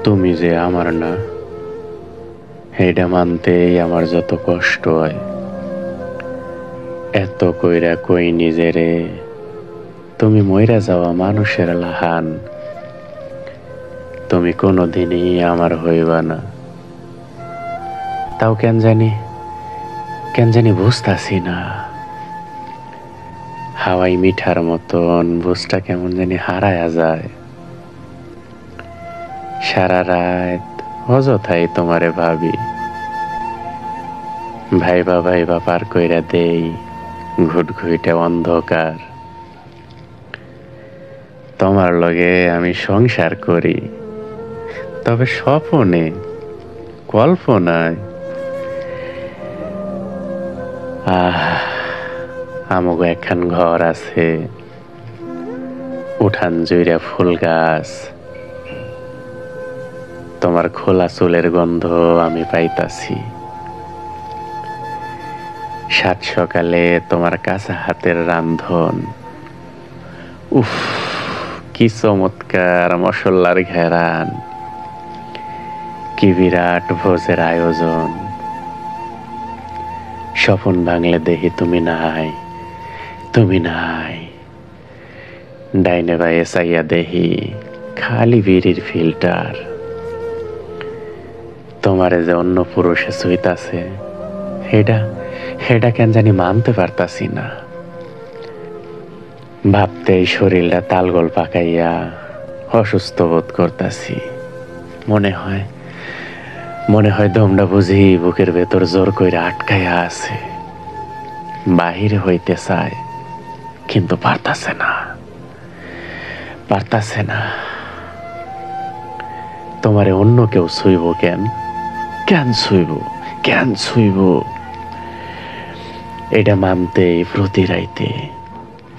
তুমি যে আমার না, এইটা মানতেই আমার যত কষ্ট হয়। এত কইরা কই নিজেরে, তুমি মইরা যাওয়া মানুষের লাহান। তুমি কোনোদিনই আমার হইবা না। তাও কেন জানি বুঝতাছি না। হাওয়াই মিঠার মতন বুঝটা কেমন জানি হারায়া যায়। সারা রাত অযথাই তোমারে ভাবি, ভাইবা পার কইরা দেই ঘুটঘুইটে অন্ধকার। তোমার লগে আমি সংসার করি, তবে স্বপনে, কল্পনায়। আমগো একখান ঘর আছে, উঠান জুইরা ফুল গাছ। তোমার খোলা চুলের গন্ধ আমি পাইতাছি। সাত সকালে তোমার কাঁচা হাতের রান্ধন, উফ কি চমৎকার মশলার ঘেরান, কি বিরাট ভোজের আয়োজন। স্বপন ভাঙলে দেখি তুমি নাই। ডাইনে বাইয়ে চাইয়া দেখি খালি বিড়ির ফিল্টার। তোমারে যে অন্য পুরুষে ছুঁইতাছে, হেডা কেন জানি মানতে পারতাছি না। ভাবতেই শরীরটা তালগোল পাকাইয়া অসুস্থ বোধ করতাছি। মনে হয় দমটা বুঝি বুকের ভেতর জোর কইরা আটকাইয়া আছে। বাহিরে হইতে চায়, কিন্তু পারতাছে না। তোমারে অন্য কেউ ছুঁইব কেন ছুঁইব। এটা মানতেই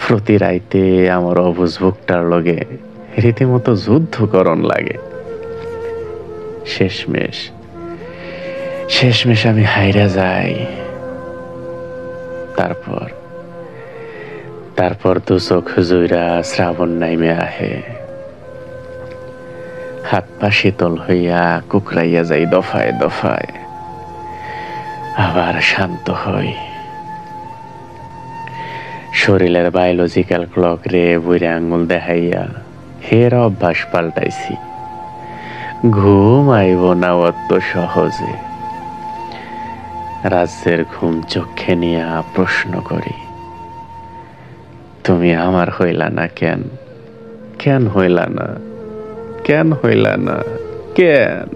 প্রতি রাইতে আমার অবুঝ বুকটার লগে রীতিমতো যুদ্ধকরণ লাগে। শেষমেশ আমি হাইরা যাই। তারপর দু চোখ জুইরা শ্রাবণ নাইমে আহে। হাত পা শীতল হইয়া কুকরাইয়া যাই দফায়। আবার শান্ত হই। শরীরের বায়োলজিক্যাল ক্লক রে বুইরা আঙ্গুল দেখাইয়া হের অভ্যাস পাল্টাইছি। ঘুম আইব না অত সহজে। রাজ্যের ঘুম চোখে নিয়া প্রশ্ন করি, তুমি আমার হইলা না কেন হইলা না? কেন?